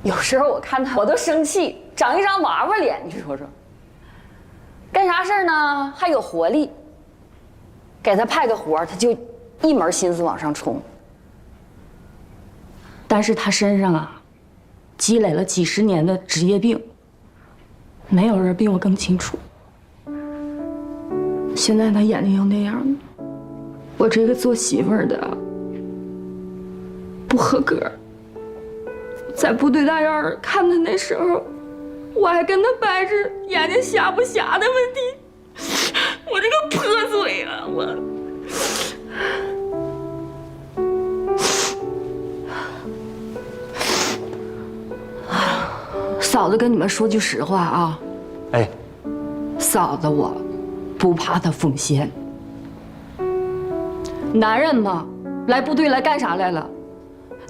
有时候我看他我都生气，长一张娃娃脸，你说说。干啥事儿呢？还有活力。给他派个活儿，他就一门心思往上冲。但是他身上啊，积累了几十年的职业病，没有人比我更清楚。现在他眼睛又那样了，我这个做媳妇儿的不合格。在部队大院看他那时候，我还跟他掰扯眼睛瞎不瞎的问题。我这个破嘴啊，我。嫂子跟你们说句实话啊，哎，嫂子我不怕他奉献。男人嘛，来部队来干啥来了？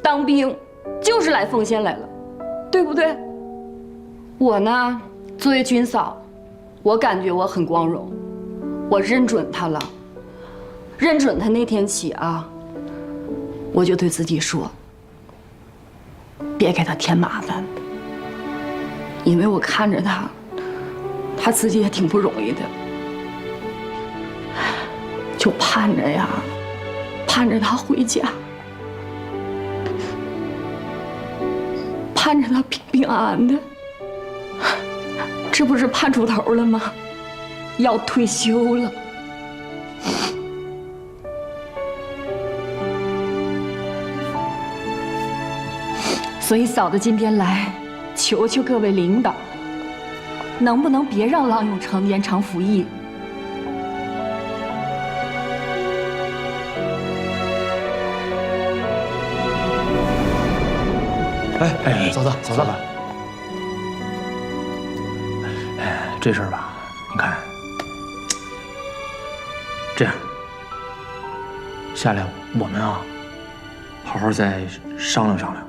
当兵就是来奉献来了，对不对？我呢，作为军嫂，我感觉我很光荣，我认准他了。认准他那天起啊，我就对自己说，别给他添麻烦。因为我看着他，他自己也挺不容易的，就盼着呀，盼着他回家，盼着他平平安安的。这不是盼出头了吗？要退休了。所以嫂子今天来。求求各位领导，能不能别让郎永成延长服役？哎，走吧。哎，这事儿吧，你看，这样，下来我们啊，好好再商量商量，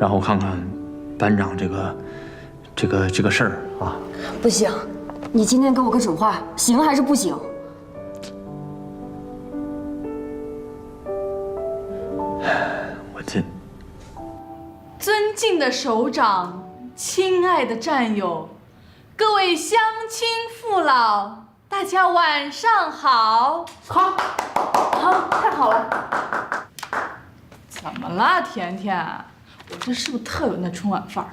然后看看。班长这个事儿啊，不行，你今天给我个准话，行还是不行？我这，尊敬的首长，亲爱的战友，各位乡亲父老，大家晚上好。好，太好了。怎么了，甜甜？我这是不是特有那春晚范儿？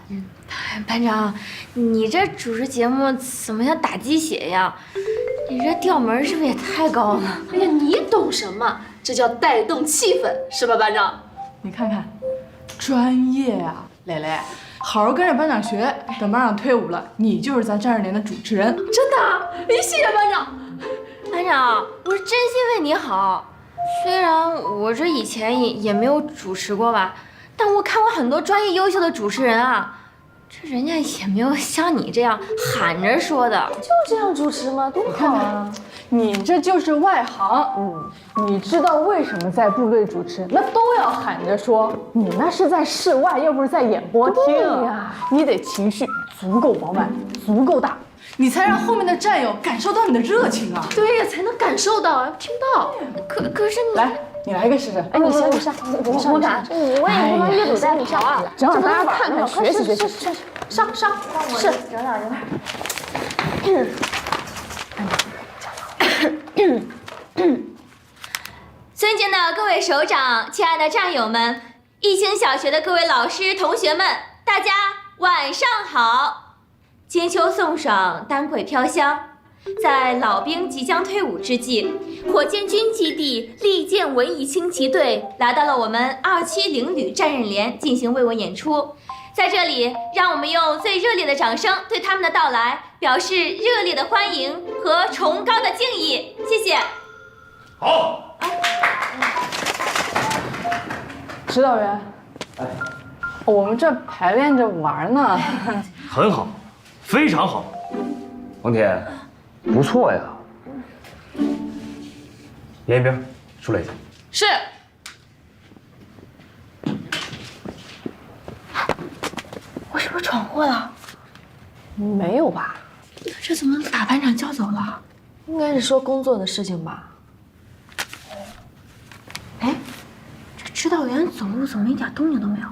班长，你这主持节目怎么像打鸡血呀？你这调门是不是也太高了？哎呀，你懂什么？这叫带动气氛，是吧，班长？你看看，专业呀，蕾蕾，好好跟着班长学，等班长退伍了，你就是咱战士连的主持人。真的啊？哎，谢谢班长。班长，我是真心为你好。虽然我这以前也没有主持过吧。但我看过很多专业优秀的主持人啊，这人家也没有像你这样喊着说的。就这样主持吗？多好啊！你这就是外行。你知道为什么在部队主持那都要喊着说？你那是在室外，又不是在演播厅。对呀，你得情绪足够饱满，足够大，你才让后面的战友感受到你的热情啊。对呀，才能感受到，听到。可是你来。你来一个试试。哎，你上，我敢，我也不能越俎代庖啊！正好大家看看，学习。上，是。尊敬的各位首长，亲爱的战友们，义兴小学的各位老师同学们，大家晚上好！金秋送爽，丹桂飘香。在老兵即将退伍之际，火箭军基地利剑文艺轻骑队来到了我们270旅战刃连进行慰问演出。在这里，让我们用最热烈的掌声对他们的到来表示热烈的欢迎和崇高的敬意。谢谢。好。指导员，我们这排练着玩呢。很好，非常好。王铁。不错呀，严一兵，出来一下。是。我是不是闯祸了？没有吧？这怎么把班长叫走了？应该是说工作的事情吧。哎，这指导员走路怎么一点动静都没有？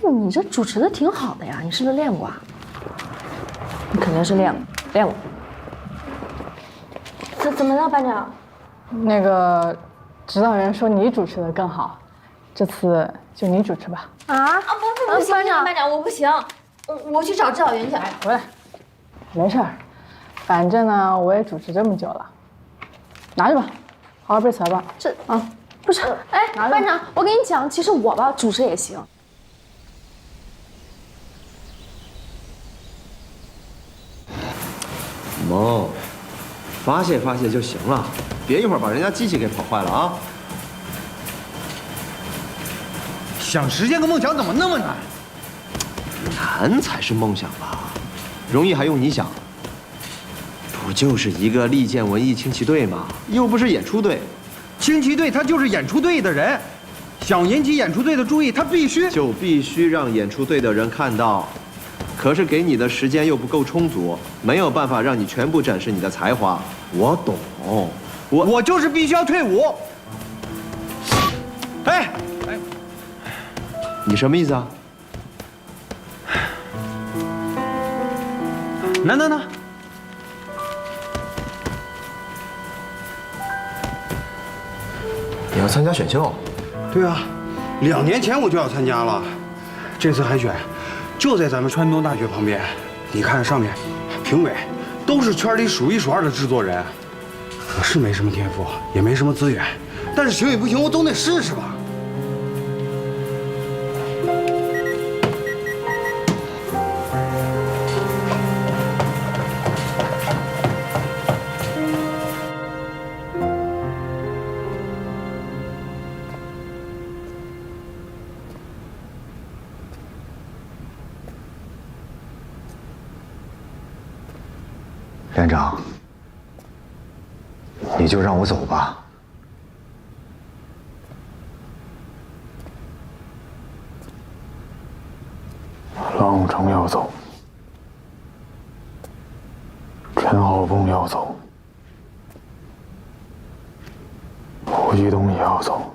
你这主持的挺好的呀，你是不是练过啊？你肯定是练过。怎么了，班长？那个指导员说你主持的更好，这次就你主持吧。不行，班长，我不行，我去找指导员去。哎，回来，没事儿，反正呢我也主持这么久了，拿着吧，好好背词吧。不是，哎，班长，我跟你讲，其实我吧主持也行。萌，发泄发泄就行了，别一会儿把人家机器给跑坏了啊！想实现个梦想怎么那么难？难才是梦想吧？容易还用你想？不就是一个利剑文艺轻骑队吗？又不是演出队。轻骑队他就是演出队的人，想引起演出队的注意，他必须让演出队的人看到。可是给你的时间又不够充足，没有办法让你全部展示你的才华。我懂，我就是必须要退伍。哎，你什么意思啊？拿，你要参加选秀？对啊，2年前我就要参加了，这次海选就在咱们川东大学旁边。你看上面，评委都是圈里数一数二的制作人。我是没什么天赋，也没什么资源，但是行与不行，我总得试试吧。连长，你就让我走吧。郎城要走，陈浩峰要走，胡旭东也要走。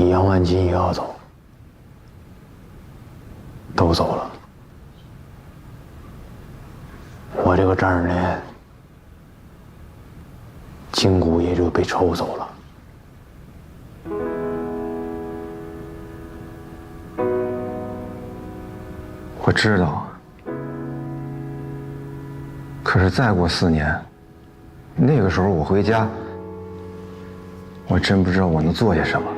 杨万金也要走，都走了。我这个丈人连筋骨也就被抽走了。我知道，可是再过4年，那个时候我回家，我真不知道我能做些什么。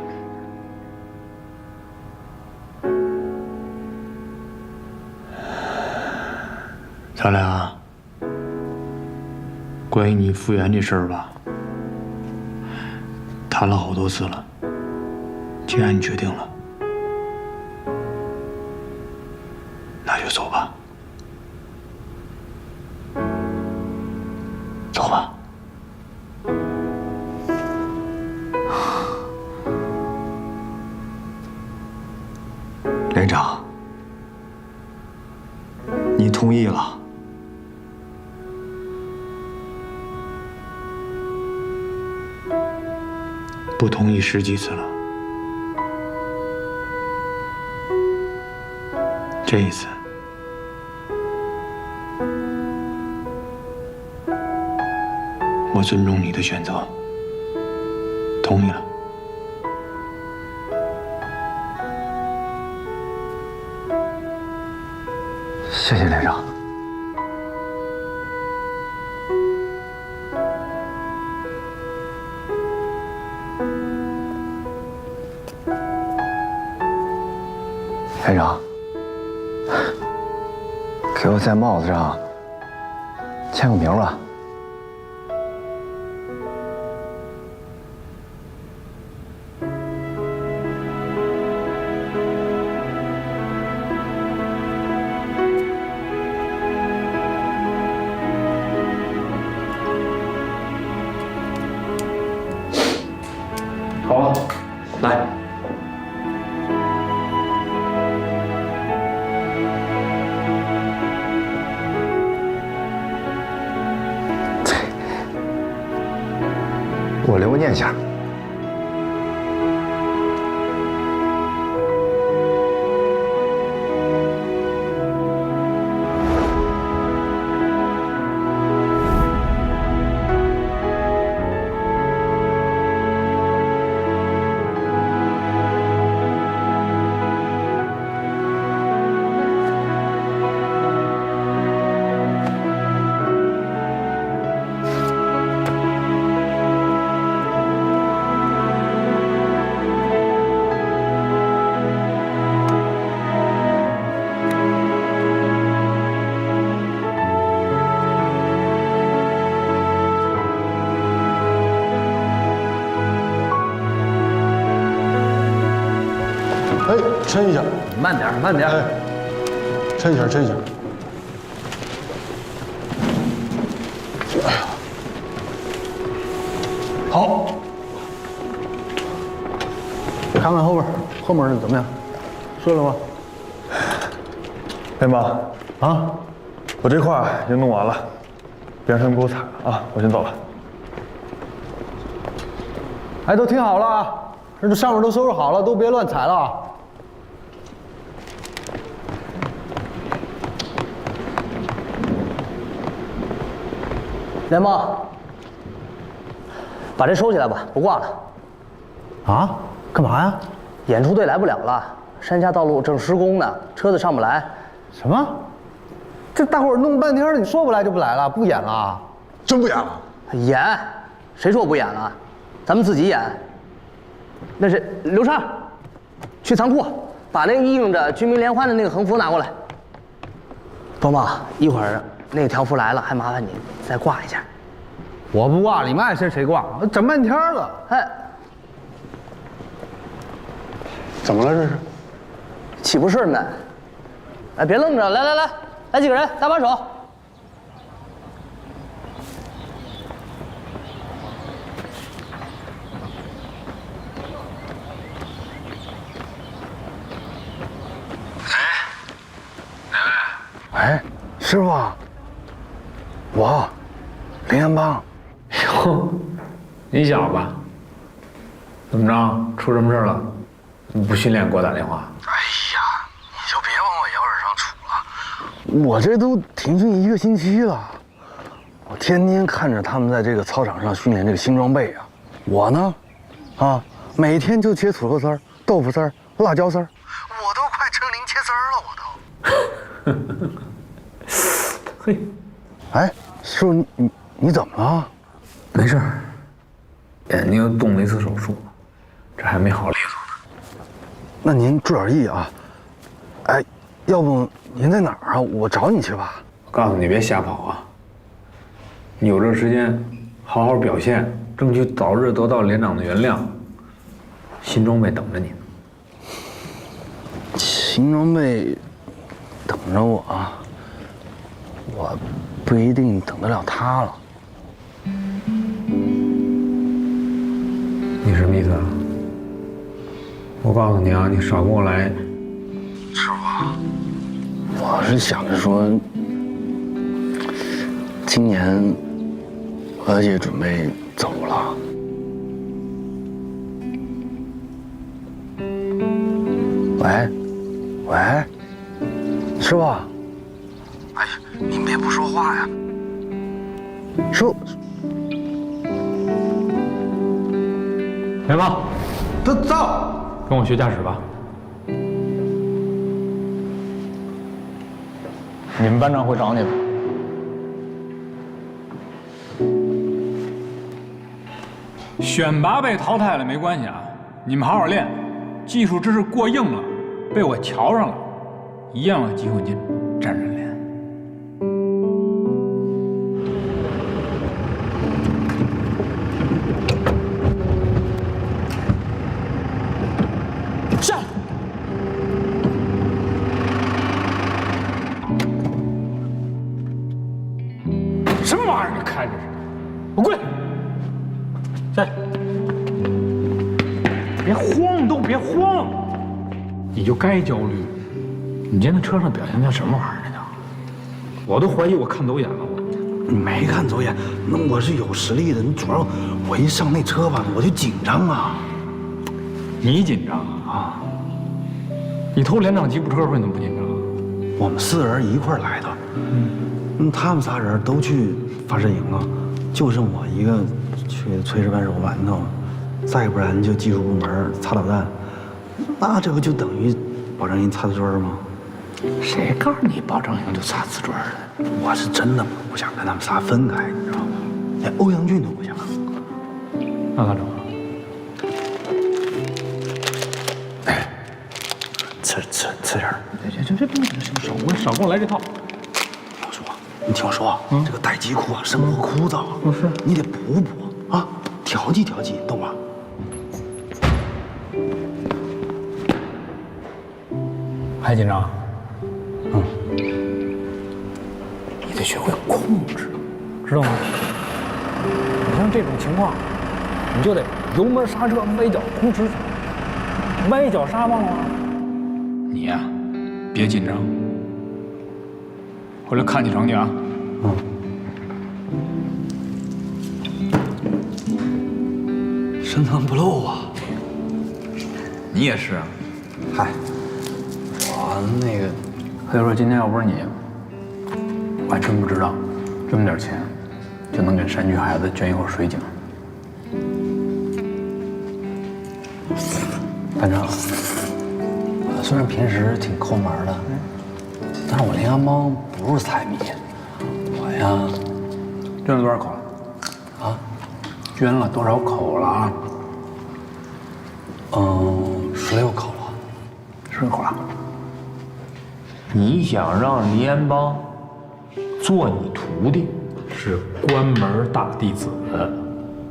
咱俩关于你复员这事儿吧，谈了好多次了。既然你决定了，那就走吧。走吧。连长，你同意了？不同意10几次了，这一次，我尊重你的选择，同意了。谢谢连长。连长，给我在帽子上签个名吧。好，来。给我留个念想。哎，抻一下，慢点，慢点。哎，抻一下，抻一下。哎呀，好。看看后边，后面的怎么样？顺了吗？连帮啊，我这块已经弄完了，别让他们给我踩了啊！我先走了。哎，都听好了啊，这上面都收拾好了，都别乱踩了啊。连帮，把这收起来吧，不挂了。啊？干嘛呀？演出队来不了了，山下道路正施工呢，车子上不来。什么？这大伙儿弄半天了，你说不来就不来了，不演了？真不演了？演？谁说不演了？咱们自己演。那是刘畅，去仓库把那个印着军民联欢的那个横幅拿过来。东茂，一会儿那个条幅来了，还麻烦你再挂一下。我不挂，你们爱谁谁挂，我整半天了。哎，怎么了这是？岂不是呢？哎，别愣着，来来来，来几个人，搭把手。哎，师傅，我林元邦。哟，你小子，怎么着？出什么事了？你不训练给我打电话？哎呀，你就别往我腰杆上杵了。我这都停训1个星期了，我天天看着他们在这个操场上训练这个新装备啊。我呢，啊，每天就切土豆丝儿、豆腐丝儿、辣椒丝儿，我都快成零切丝儿了，我都。嘿，哎，师傅，你怎么了？没事儿，眼睛动了一次手术，这还没好利索呢。那您注点意啊。哎，要不您在哪儿啊？我找你去吧。我告诉你，别瞎跑啊！你有这时间，好好表现，争取早日得到连长的原谅。新装备等着你呢。新装备等着我啊，我不一定等得了他了。你什么意思啊？我告诉你啊，你少跟我来。师傅，我是想着说，今年娥姐准备走了。喂，喂，师傅。哎呀，您别不说话呀。师傅。连帮，走，跟我学驾驶吧。你们班长会找你的。选拔被淘汰了没关系啊，你们好好练，技术知识过硬了，被我瞧上了，一样有机会进战神连。下。什么玩意儿？你看着是？我跪。下去。别慌，都别慌。你就该焦虑。你今天车上表现成什么玩意儿呢？我都怀疑我看走眼了。你没看走眼，那我是有实力的。你主要我一上那车吧，我就紧张啊。你紧张啊？你偷连长吉普车时候你怎么不紧张？我们4人一块儿来的，他们仨人都去发射营啊，就剩我一个去炊事班揉馒头，再不然就技术部门擦导弹，那这不就等于保障营擦瓷砖吗？谁告诉你保障营就擦瓷砖的？我是真的不想跟他们仨分开，你知道吗？连欧阳俊都不想。那咋整？哎，吃点儿。别少跟我来这套。老叔，你听我说，这个待机裤啊，生活枯燥，是你得补啊，调剂调剂，懂吗？还紧张？你得学会控制，知道吗？你像这种情况，你就得油门刹车，歪脚空驰，歪脚刹忘了吗？你呀，别紧张，回来看你成绩啊。深藏不露啊！你也是啊。嗨，我那个，所以说今天要不是你，我还真不知道这么点钱就能给山区孩子捐一口水井。班长，我虽然平时挺抠门的，但是我连安帮不是财迷，我呀，捐了多少口了？啊，捐了多少口了啊？16口了，16口了。你想让黎安邦做你徒弟，是关门大弟子，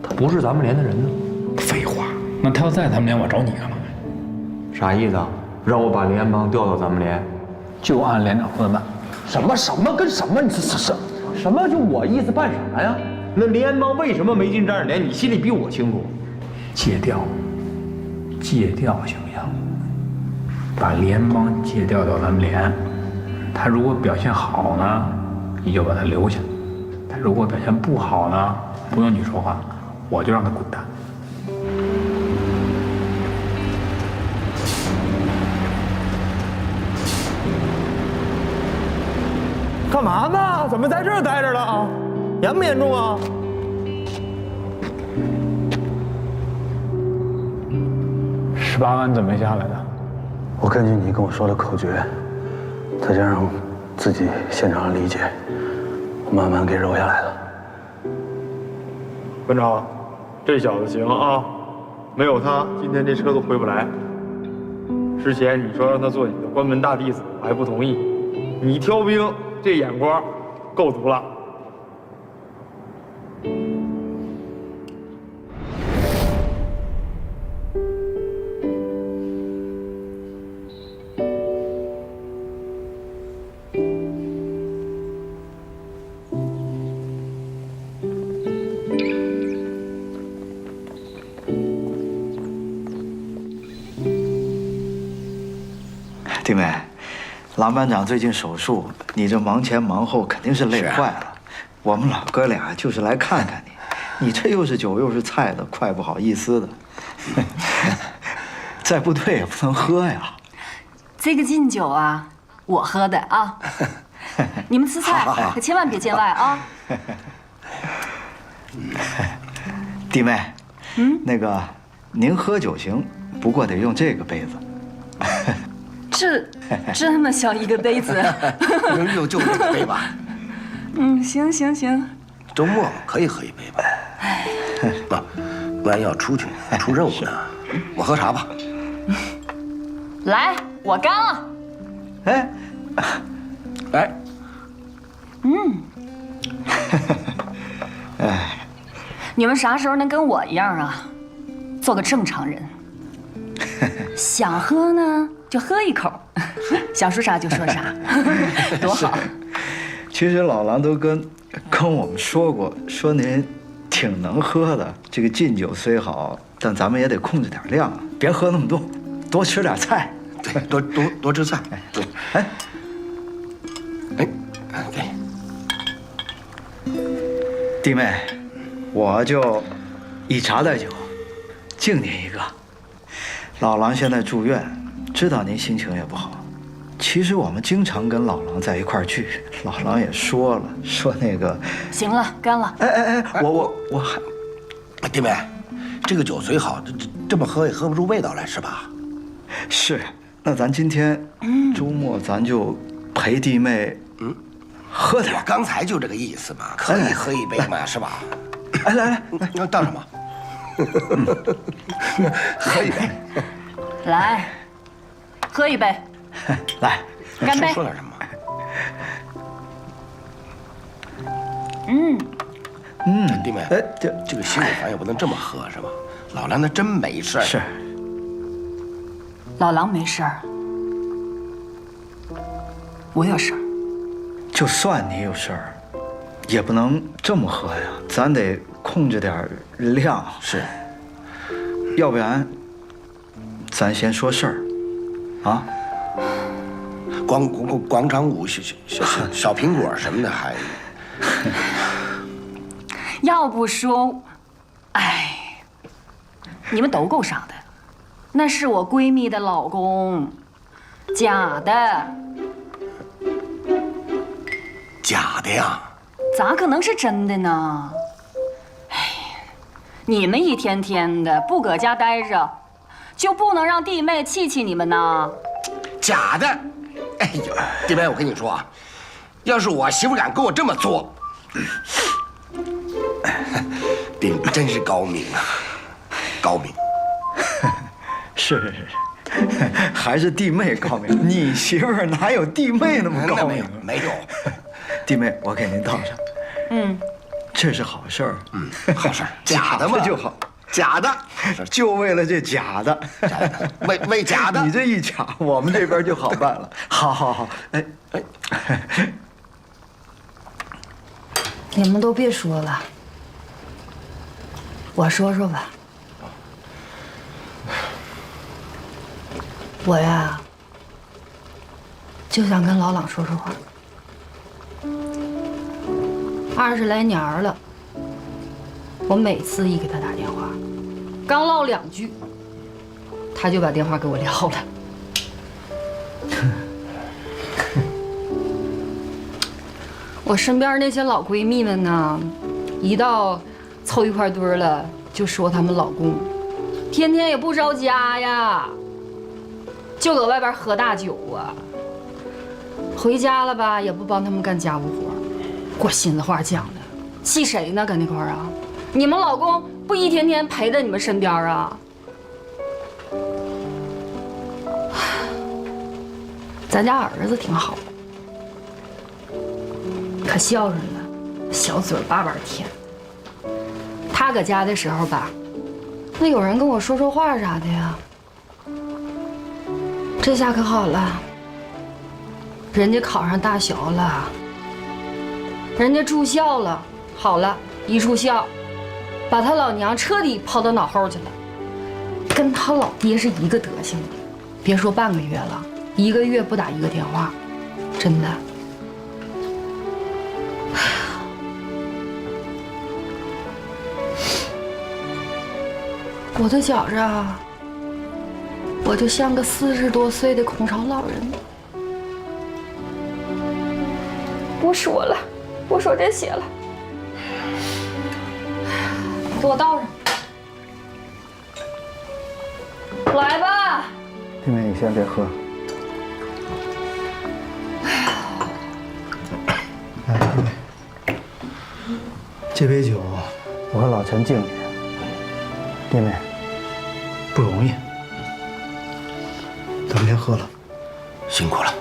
他不是咱们连的人呢。废话，那他要在咱们连，我找你干嘛？啥意思啊？让我把黎安邦调到咱们连？就按连长说的办。什么跟什么？你这什么就我意思办啥呀？那黎安邦为什么没进战士连？你心里比我清楚。借调行不行？把黎安邦借调到咱们连，他如果表现好呢，你就把他留下；他如果表现不好呢，不用你说话，我就让他滚蛋。干嘛呢？怎么在这儿待着了啊？严不严重啊？18万怎么下来的？我根据你跟我说的口诀，再加上自己现场的理解，我慢慢给揉下来的。班长，这小子行啊，没有他，今天这车都回不来。之前你说让他做你的关门大弟子，我还不同意。你挑兵这眼光够足了。弟妹，郎班长最近手术，你这忙前忙后，肯定是累坏了。我们老哥俩就是来看看你，你这又是酒又是菜的，快不好意思的。在部队也不能喝呀。这个敬酒啊，我喝的啊。你们吃菜可千万别见外啊。弟妹，那个您喝酒行，不过得用这个杯子。这么小一个杯子，就这个杯吧。行。周末可以喝一杯吧。不，万一要出去出任务呢，我喝茶吧。来，我干了。哎，你们啥时候能跟我一样啊，做个正常人？想喝呢就喝一口，想说啥就说啥，多好。其实老狼都跟我们说过，说您挺能喝的。这个敬酒虽好，但咱们也得控制点量，别喝那么多，多吃点菜。对，多吃菜。对，给。弟妹，我就一茶代酒，敬您一个。老狼现在住院，知道您心情也不好。其实我们经常跟老狼在一块儿聚，老狼也说了，说那个……行了，干了。我还，弟妹，这个酒虽好，这么喝也喝不出味道来，是吧？是。那咱今天周末咱就陪弟妹，喝点。我刚才就这个意思嘛，可以喝一杯嘛，是吧？来，倒什么？喝一杯。来，喝一杯。来，干杯！说点什么？弟妹，这个心里烦也不能这么喝，是吧？老狼他真没事。是。老狼没事儿，我有事儿。就算你有事儿，也不能这么喝呀，咱得控制点量。是。要不然，咱先说事儿，啊？广场舞、小苹果什么的还。要不说，哎，你们都够傻的。那是我闺蜜的老公，假的。假的呀？咋可能是真的呢？哎，你们一天天的不搁家待着，就不能让弟妹气气你们呢？假的。哎呦，弟妹，我跟你说啊，要是我媳妇敢跟我这么做，弟妹真是高明啊，高明。是，还是弟妹高明。你媳妇儿哪有弟妹那么高明？没有。弟妹，我给您倒上。这是好事儿。好事儿。假的嘛，这就好。假的，就为了这假的，为假的，你这一假，我们这边就好办了。好，哎，你们都别说了，我说说吧。我呀，就想跟老朗说说话。20来年了，我每次一给他打电话，刚唠2句，他就把电话给我撂了。我身边那些老闺蜜们呢，一到凑一块堆儿了，就说她们老公天天也不着家呀，就搁外边喝大酒啊。回家了吧，也不帮他们干家务活，给我心里话讲的，气谁呢？搁那块儿啊，你们老公不一天天陪在你们身边啊？咱家儿子挺好，可孝顺了，小嘴巴巴甜。他搁家的时候吧，那有人跟我说说话啥的呀。这下可好了，人家考上大学了，人家住校了，好了，一住校，把他老娘彻底抛到脑后去了，跟他老爹是一个德行的。别说半个月了，1个月不打1个电话，真的。我的觉着啊，我就像个40多岁的空巢老人。不说了，不说这些了，给我倒上。来吧，弟妹，你先别喝。来，弟妹，这杯酒我和老陈敬你。弟妹，不容易，咱们先喝了。辛苦了。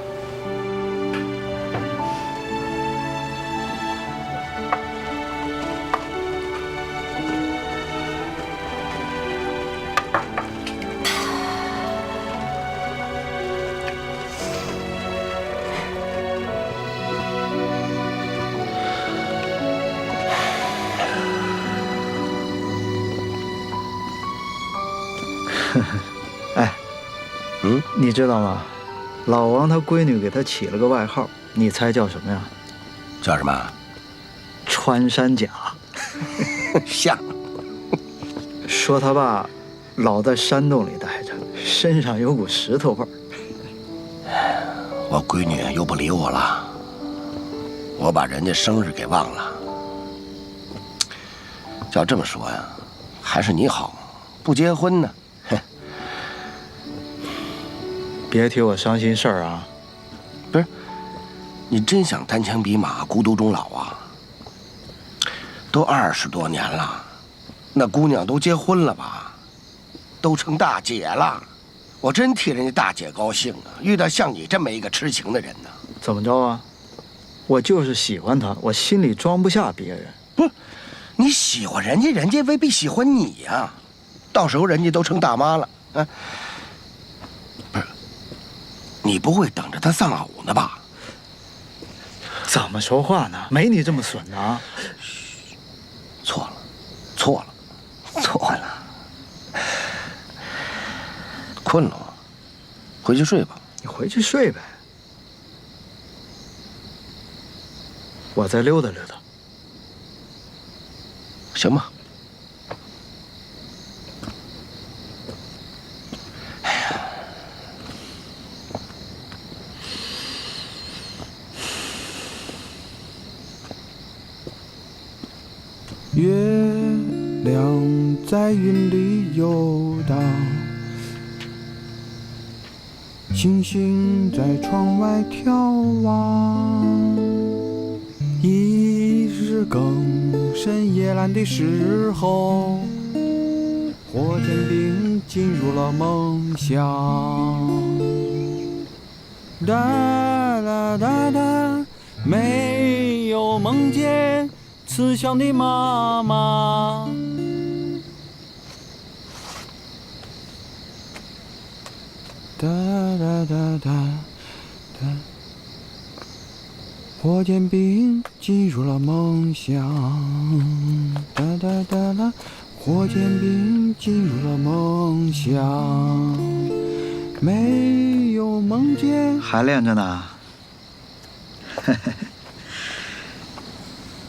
哎，你知道吗？老王他闺女给他起了个外号，你猜叫什么呀？叫什么？穿山甲。像。说他爸老在山洞里待着，身上有股石头味儿。我闺女又不理我了，我把人家生日给忘了。照这么说呀，还是你好，不结婚呢。哼，别提我伤心事儿啊！不是，你真想单枪匹马、孤独终老啊？都20多年了，那姑娘都结婚了吧，都成大姐了。我真替人家大姐高兴啊！遇到像你这么一个痴情的人呢。怎么着啊？我就是喜欢他，我心里装不下别人。不是，你喜欢人家，人家未必喜欢你呀。到时候人家都成大妈了啊！不是，你不会等着他丧偶呢吧？怎么说话呢？没你这么损的啊！错了，错了，错了。困了吗？回去睡吧。你回去睡呗，我再溜达溜达。行吧。月亮在云里游荡，星星在窗外眺望。已是更深夜阑的时候，火箭兵进入了梦乡。哒哒哒哒，没有梦见慈祥的妈妈。哒哒哒哒哒，火箭兵进入了梦乡。哒哒哒哒，火箭兵进入了梦乡。没有梦见。还练着呢。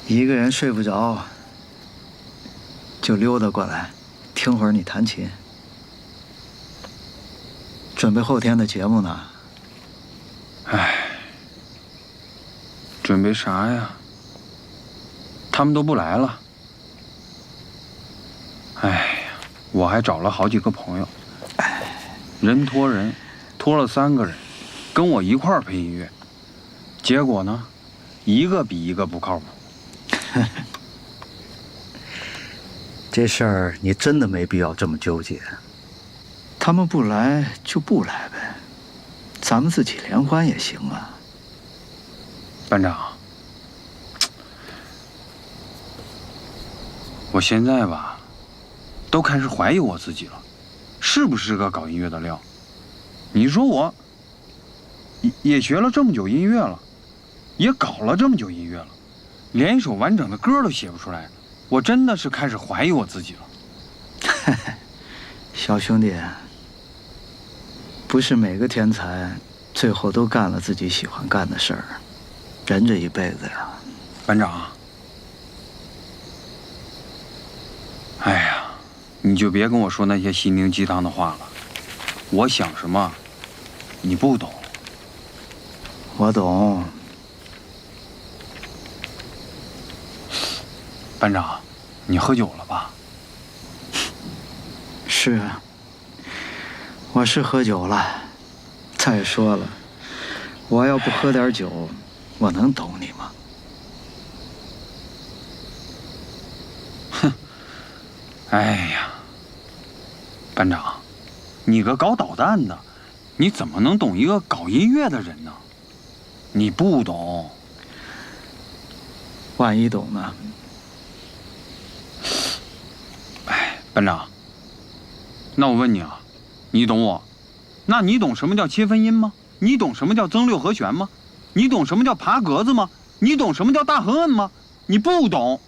一个人睡不着，就溜达过来，听会儿你弹琴。准备后天的节目呢。唉，准备啥呀？他们都不来了。哎呀，我还找了好几个朋友，人托人，托了3个人，跟我一块儿配音乐。结果呢，一个比一个不靠谱。这事儿你真的没必要这么纠结。他们不来就不来呗，咱们自己联欢也行啊。班长，我现在吧，都开始怀疑我自己了，是不是个搞音乐的料？你说我也学了这么久音乐了，也搞了这么久音乐了，连一首完整的歌都写不出来，我真的是开始怀疑我自己了。小兄弟，不是每个天才最后都干了自己喜欢干的事儿，人这一辈子呀。班长，哎呀，你就别跟我说那些心灵鸡汤的话了，我想什么，你不懂。我懂。班长，你喝酒了吧？是啊，我是喝酒了。再说了，我要不喝点酒，我能懂你吗？哼，哎呀，班长，你个搞导弹的，你怎么能懂一个搞音乐的人呢？你不懂。万一懂呢？哎，班长，那我问你啊，你懂我？那你懂什么叫切分音吗？你懂什么叫增六和弦吗？你懂什么叫爬格子吗？你懂什么叫大横摁吗？你不懂。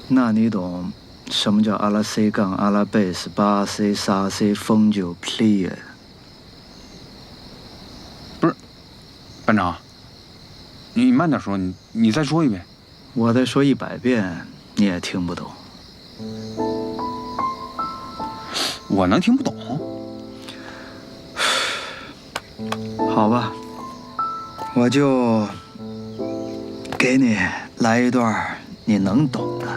那你懂什么叫阿拉 C 杠阿拉贝斯8 C 3 C 风9 clear？ 不是，班长，你慢点说，你再说一遍。我再说100遍，你也听不懂。我能听不懂？好吧，我就给你来一段你能懂的。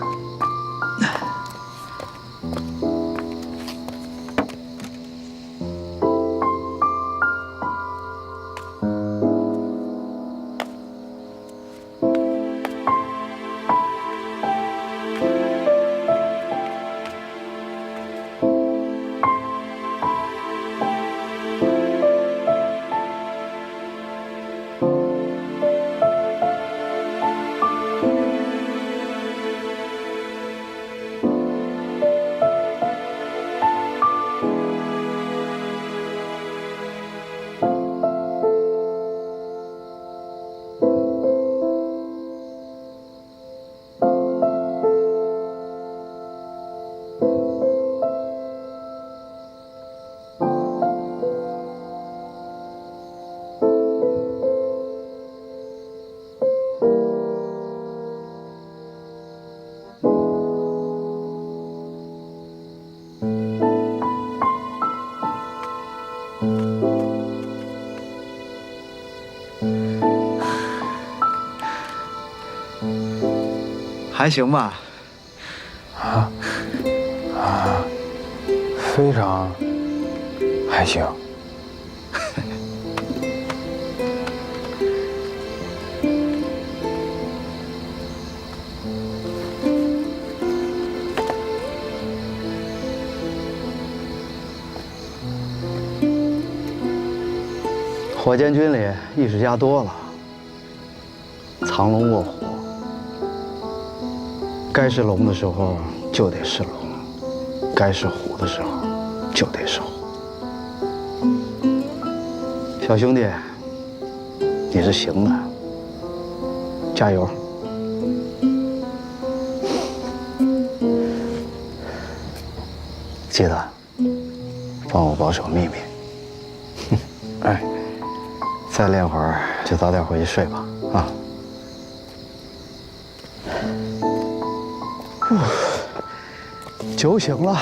还行吧？非常还行。火箭军里艺术家多了，藏龙卧虎，该是龙的时候就得是龙，该是虎的时候就得是虎。小兄弟，你是行的，加油！记得帮我保守秘密。哎。再练会儿，就早点回去睡吧，啊！酒醒了。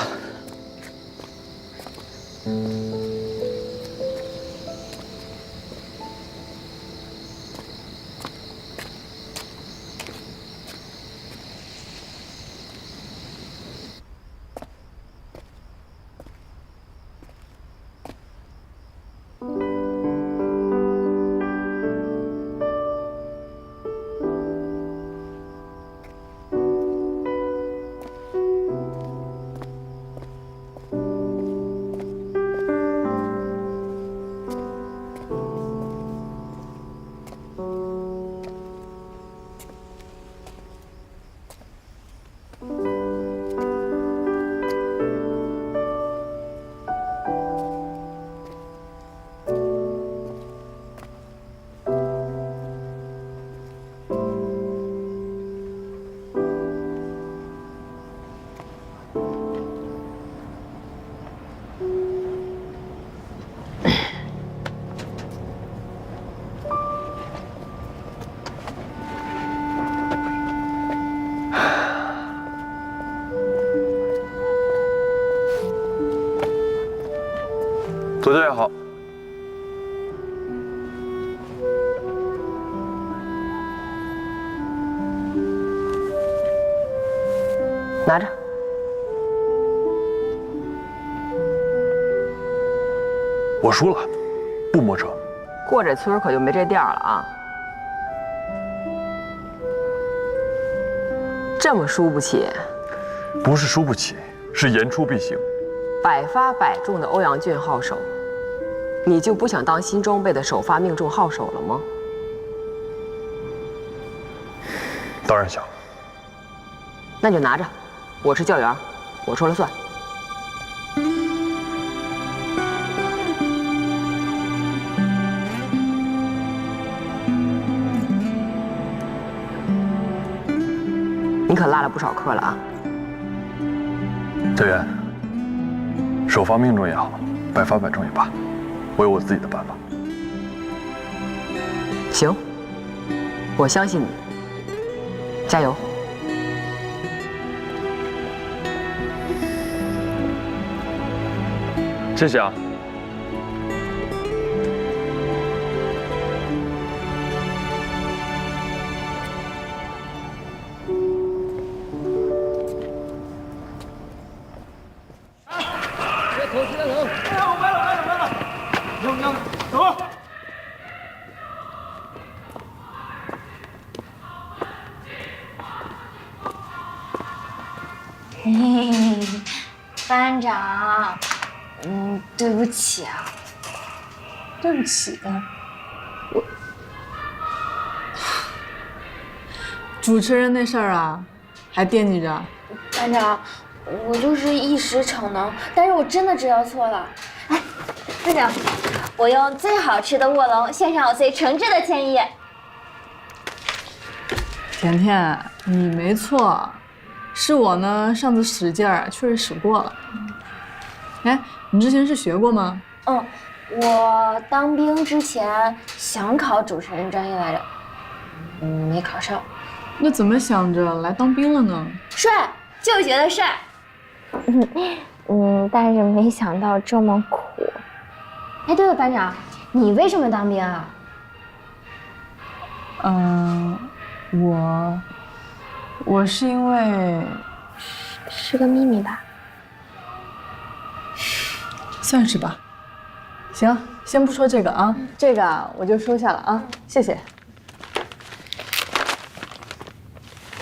左教也好。拿着。我输了，不摸车。过这村可就没这店了啊！这么输不起？不是输不起，是言出必行。百发百中的欧阳俊号手，你就不想当新装备的首发命中号手了吗？当然想。那就拿着，我是教员，我说了算。你可落了不少课了啊，教员。首发命中也好，百发百中也罢，我有我自己的办法。行，我相信你。加油！谢谢啊。嘿嘿嘿，班长，对不起啊。对不起，我主持人那事儿啊，还惦记着。班长，我就是一时逞能，但是我真的知道错了。哎，班长，我用最好吃的卧龙献上我最诚挚的歉意。甜甜，你没错，是我呢，上次使劲儿确实使过了。哎，你之前是学过吗？我当兵之前想考主持人专业来着，没考上。那怎么想着来当兵了呢？帅，就觉得帅。但是没想到这么苦。哎，对了，班长，你为什么当兵啊？我是因为是个秘密吧？算是吧。行，先不说这个啊，这个啊我就收下了啊，谢谢。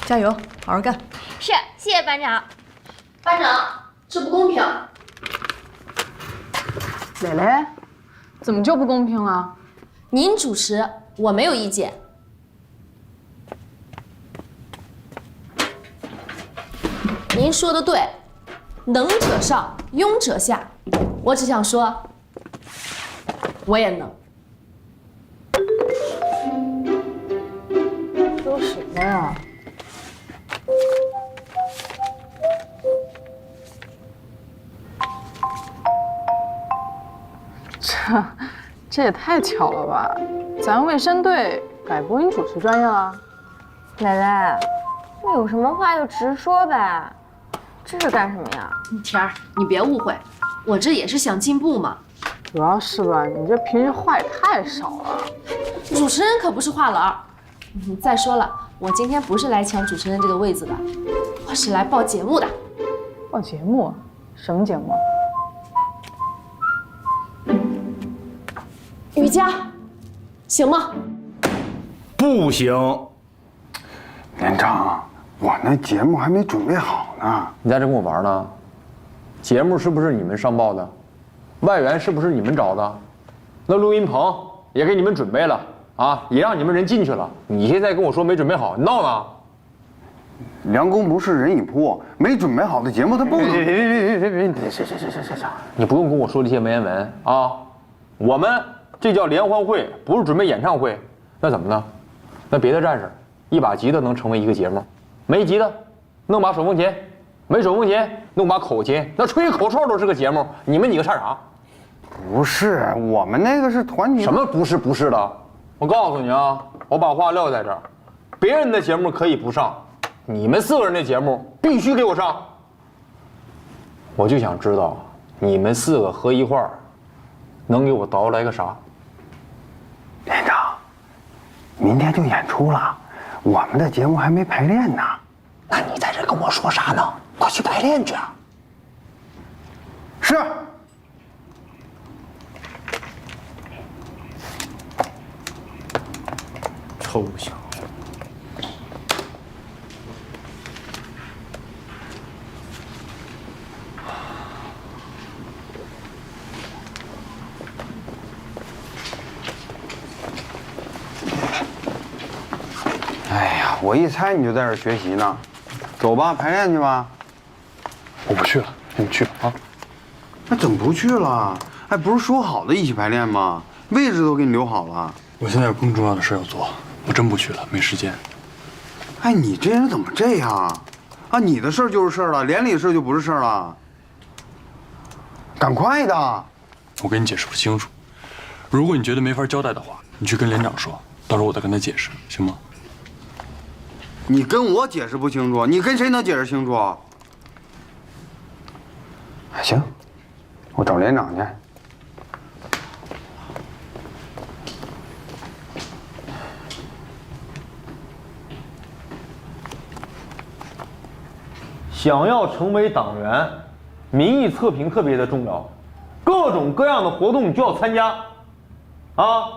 加油，好好干。是，谢谢班长。班长，这不公平。蕾蕾，怎么就不公平了？您主持，我没有意见。您说的对，能者上，庸者下。我只想说，我也能。都什么呀？这也太巧了吧！咱卫生队改播音主持专业了。蕾蕾，有什么话就直说呗，这是干什么呀？田儿，你别误会，我这也是想进步嘛。主要是吧，你这平时话也太少了。主持人可不是话痨。再说了，我今天不是来抢主持人这个位子的，我是来报节目的。报节目？什么节目？瑜伽，行吗？不行。连长，我那节目还没准备好呢。你在这跟我玩呢？节目是不是你们上报的？外援是不是你们找的？那录音棚也给你们准备了啊，也让你们人进去了。你现在跟我说没准备好，你闹呢？梁公不是人已破，没准备好的节目他不能。别，你不用跟我说这些文言文啊。我们这叫联欢会，不是准备演唱会。那怎么呢？那别的战士一把吉他能成为一个节目，没吉他弄把手风琴，没手风琴弄把口琴，那吹口哨都是个节目。你们几个唱啥？不是，我们那个是团体。什么不是的？我告诉你啊，我把话撂在这儿，别人的节目可以不上，你们4个人的节目必须给我上。我就想知道你们4个合一块儿，能给我捣来个啥？连长，明天就演出了，我们的节目还没排练呢。那你在这跟我说啥呢？快去排练去。是。臭小子！哎呀，我一猜你就在这儿学习呢。走吧，排练去吧。我不去了，你们去吧啊。那怎么不去了？哎，不是说好的一起排练吗？位置都给你留好了。我现在有更重要的事要做，我真不去了，没时间。哎，你这人怎么这样啊？你的事儿就是事儿了，连里的事儿就不是事儿了。赶快的！我跟你解释不清楚，如果你觉得没法交代的话，你去跟连长说，到时候我再跟他解释，行吗？你跟我解释不清楚，你跟谁能解释清楚啊？行，我找连长去。想要成为党员，民意测评特别的重要，各种各样的活动你就要参加。啊，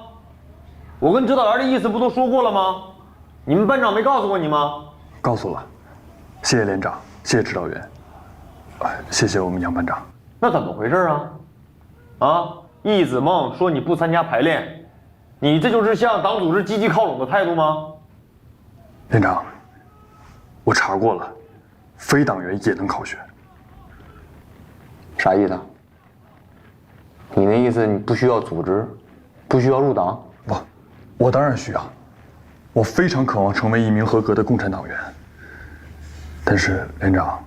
我跟指导员的意思不都说过了吗？你们班长没告诉过你吗？告诉了，谢谢连长，谢谢指导员，谢谢我们杨班长。那怎么回事啊？啊，易子梦说你不参加排练，你这就是向党组织积极靠拢的态度吗？连长，我查过了，非党员也能考学。啥意思？你那意思你不需要组织，不需要入党？不，我当然需要。我非常渴望成为一名合格的共产党员。但是连长，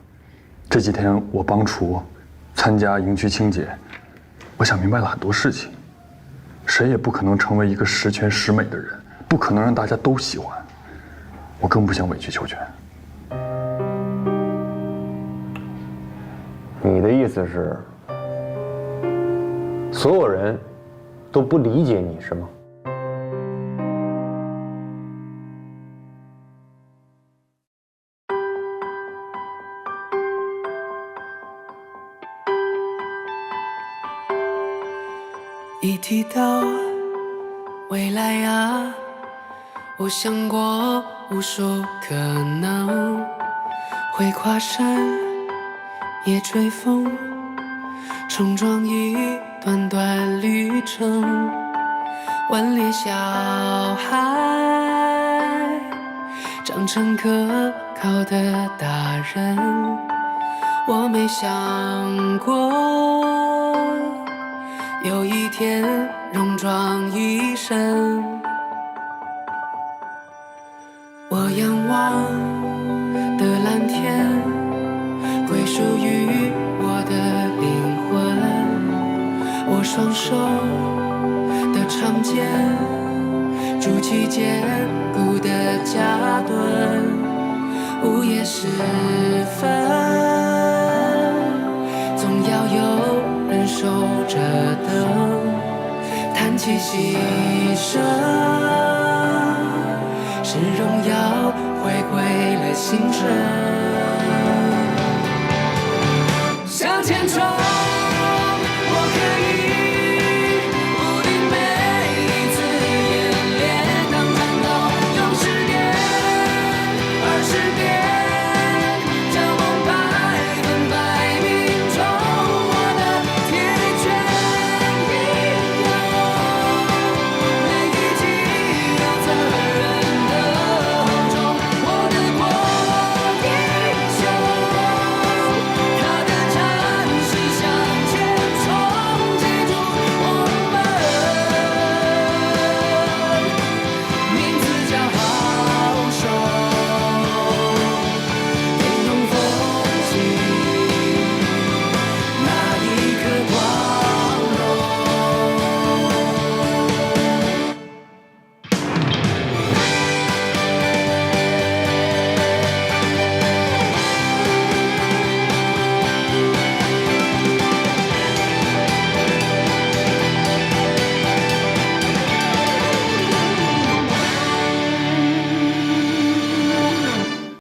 这几天我帮厨，参加营区清洁，我想明白了很多事情。谁也不可能成为一个十全十美的人，不可能让大家都喜欢。我更不想委曲求全。你的意思是，所有人都不理解你是吗？一提到未来啊，我想过无数可能，会跨山也追风，冲撞一段段旅程，顽劣小孩长成可靠的大人，我没想过有一天戎装一身。我仰望的蓝天归属于我的灵魂，我双手的长剑筑起坚固的家墩，午夜时分总要有人守着灯，叹气息声是荣耀回归了星辰，向前冲